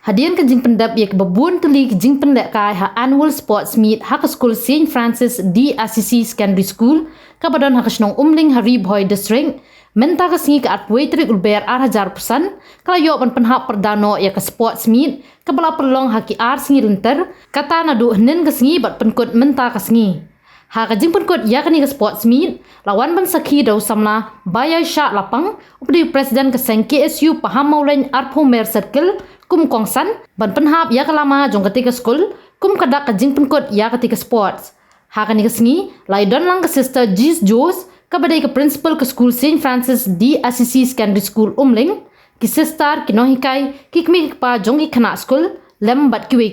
Hadian ke jing pendap ia ke babun teli ke jing pendap kai ha annual sports meet ha ke school St. Francis di ACC Secondary School ke badan ha ke senong umling hari boy district menta ke singi ke atway trik ulber ar hajar persen kala yo ban penhap perdano ia ke sports meet ke bala perlong ha ki ar singi renter kata nadu hnen ke singi bat penkut menta ke singi ha ke jing penkut ya ke ni ke sports meet lawan ban sakhi dau samla bayai sya lapang updi presiden ke seng KSU paham maulain arpo mer circle kum kongsan ban penhap ya kalama jong ketika school kum kadak ke jing penkut ya ketika sports ha ke ni ke singi lai don lang ke sister Jis Jos ke badai ke principal ke school St. Francis di ACC Secondary School Umling ki sister ki nohikai ki kmi pa jong ki khana school lem bat kiwe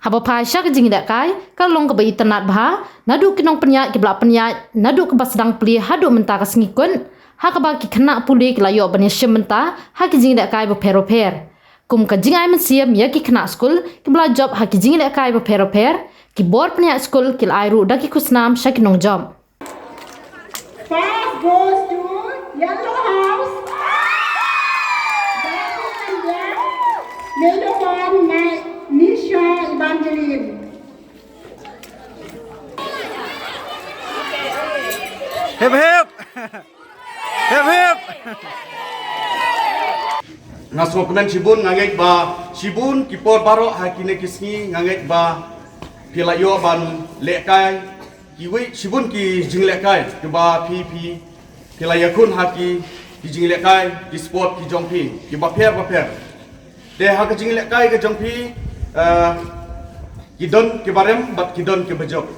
haba pa sya ke jing dak kai kalong ke bai tanat bha nadu ki nong penya ki bla penya nadu ke basdang pli hadu menta ke singi kun ha ke ba ki khana puli ki layo ban yashim menta ha ki jing dak kai ba per kum ka jing ai mensiam ya ki khana school ki bla job ha ki jing dak kai ba per ki bor penya school ki ai ru dak ki kusnam sya ki nong job. First goes to Yellow House. Yellow one, Nisha Evangeline. Hip hip! Hip hip! Nasmo penan Shibun ngangek ba Shibun kipor baro hakine kisni ngangek ba pilayo ban lekai kiwi Shibun ki jinglekai ke ba pi pilayakun haki ki jinglekai ki sport ki jongpi ki ba per de hak jinglekai ke jongpi ki don ki barem bat ki don ki bajok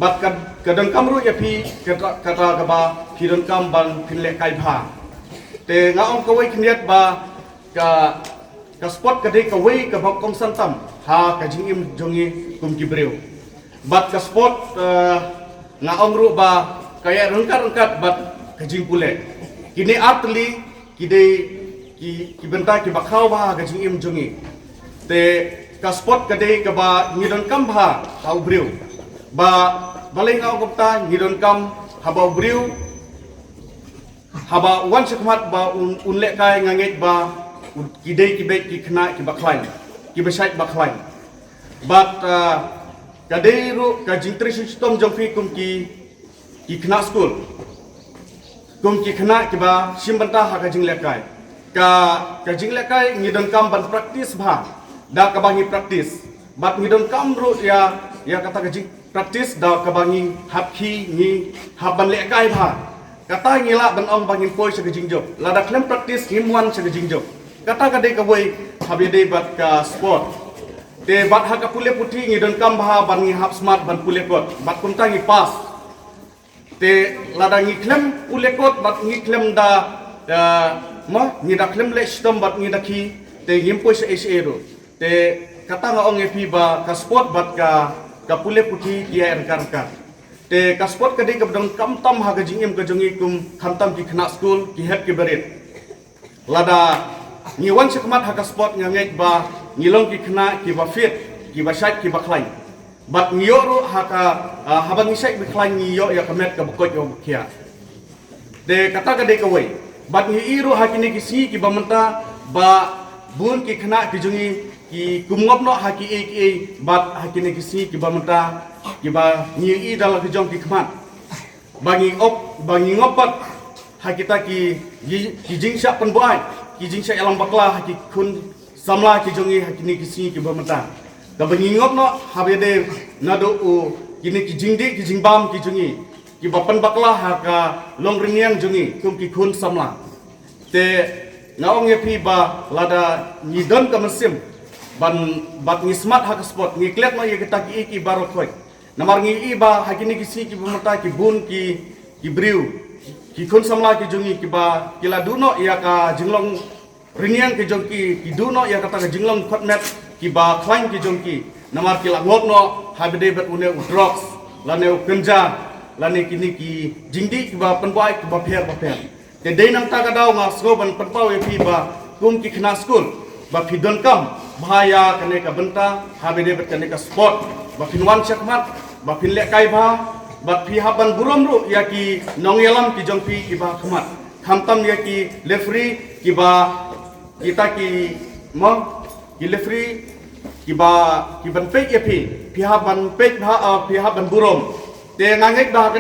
bat kadang kamru ya pi kata ke ba ki don kam ban pilekai bha te ngaong kawai kniat ba ka sport ka dei ka wei ka bok kong santam ha ka jingim jongi kum kibreu bat ka sport nga ongru ba kaya rengkat bat ka jing pule kini atli kidei ki benta ki bakhau ba ka jingim jongi te ka sport ka dei ka ba ngidon kam ba ka ubreu ba baleng nga gopta ngidon kam haba ubreu haba wan sekmat ba unle kai nganget ba kidei kibet ki khna ki bakhlain ki besait bakhlain but kadei ru ka jingtri system jongfi kum ki khna school kum ki khna ki ba simbanta ha ka jinglekai ka jinglekai ngidon kam ban practice ba da ka bangi practice but ngidon kam ru ya kata ka jing practice da ka bangi hapki ni haban lekai ba kata ngila ban ong bangin poi sa ka jingjob lada klem practice himwan sa ka jingjob kata kadai kawai habide bat ka sport te bat ha ka pule puthi ngi don kam bha ban ngi hap smart ban pule kot bat kunta ngi pass te lada ngi klem pule kot bat ngi klem da ngi da klem le system bat ngi da ki te ngim poi sa ro te kata nga ong epi ba ka sport bat ka pule puthi ki er kar te ka sport kadai ka don kam tam ha ga jingim ka jongi kum khantam ki khna school ki het ki berit lada ni wan sekmat haka sport ngangek ba ngilong ki khna ki ba fit ki ba shait ki ba khlai bat ngiyoro haka habang isai bi khlai ngiyo ya kamet ka bukot yo kia de kata ka de ka wei bat ngi iru hakini ki si ki ba menta ba bun ki khna ki jungi ki kumngop no haki e bat hakini ki si ki ba menta ki ba ngi i dal ki jong ki khmat bangi ngopat hakita ki jingsha penbuai ki jingsha alam bakla ki kun samla ki jongi hakini kisi ki bamata da bangingop no habede nado o kini ki jingdi ki jingbam ki jongi ki bapan bakla haka long ringyang jongi kum ki kun samla te ngaong yepi ba lada ngidon ka mesim ban bat ngi smart haka sport ngi klet no ye kita ki baro khoi namar ngi ba hakini kisi ki bamata ki bun ki briu ki kun samla ki jongi ki ba kila duno ya ka jinglong ringyang ki jongki ki duno ya kata ka jinglong khotmet ki ba khlain ki jongki namar kila ngop no habide bet une drugs lane ganja lane kini ki jingdi ki ba penbai ki ba pher te dei nang ta ka daw nga sgoban penpau e pi ba kum ki khna school ba pidon kam bahaya kane ka benta habide bet kane ka sport ba finwan chakmat ba finle kai ba bat pi haban burom ru ya ki nongyelam ki jongpi ki ba khamat khamtam ya ki referee ki ba kita ki mo ki referee ki ban pek ya pihak ban pek pihak ban burom te ngangek ba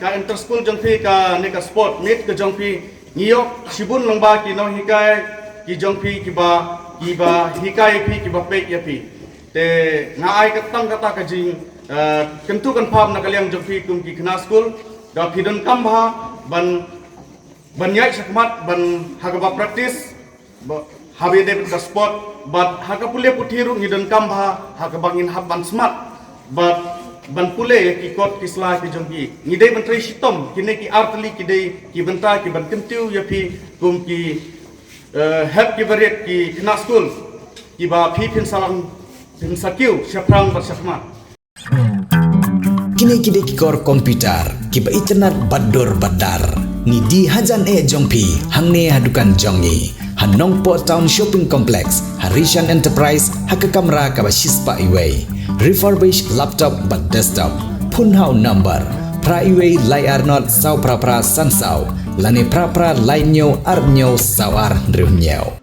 ka inter school jong phi ka ne ka sport meet ke jong phi ngiyok sibun longba ki no hikai ki jong phi ki ba hikai phi ki ba pek ya phi te ngai ka tang kata ka jing kentu kan pham na kaliang jong phi kum ki khna school da phidon kam bha ban nyai sakmat ban hagaba practice habi de ka sport but haga pule puthiru ngidon kam bha haga bangin hab ban smart but ban pule ki kot ki sla ki jong ki ngidei ban tri sitom kine ki artli ki dei ki banta ki ban kentiu ya phi kum ki help ki baret ki khna school ki ba phi phin salang phin sakiu syafrang bar syafmat kini ki kor komputer ki ba internet bador badar ni di hajan jongpi hangne hadukan jongi Hanong Po Town Shopping Complex, Harishan Enterprise, haka kamera kaba shispa iway. Refurbished laptop but desktop. Punhau number. Pra iway layar not sau pra sansau. Lani pra lainyo arnyo sawar nriunyo.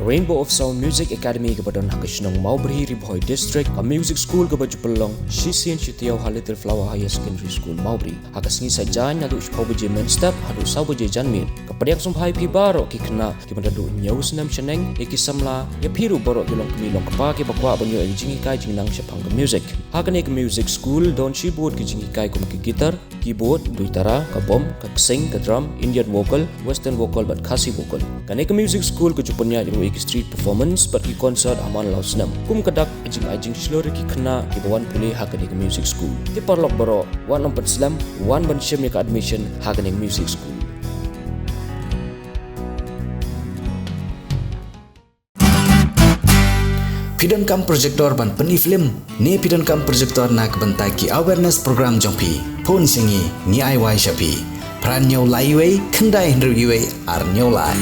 Rainbow of Sound Music Academy kepadon Hakashnong Mowbray Ribhoy District, a music school kebajupelong Shisian Shitiau Little Flower Higher Secondary School Mowbray. Hakasngi sajan yadu shpobaje main step hadu saubaje janmin. Kepadang sumpai pi baro ki kena ki mandadu nyau senam cheneng ki samla ya piru baro yulong kemilong kepa ki bakwa banyo e jingi kai jingnang shapang music. Hakane ke music school don shibut ki jingi kai kum ki gitar, keyboard, duitara, kabom, sing, drum, Indian vocal, western vocal but khasi vocal. Kane ke music school kejupunya yuru street performance but ki concert aman laus nam kum kadak ajing slur ki kena ki bawan pulih hakane ke music school ti parlok baro wan nompat slam wan ban shim ka admission hakane music school. Pidon kam projector ban peni film ni pidon kam projector nak bentai ki awareness program jongpi pon singi ni ai wai shapi pran nyau lai wei kendai ndru wei ar nyau lai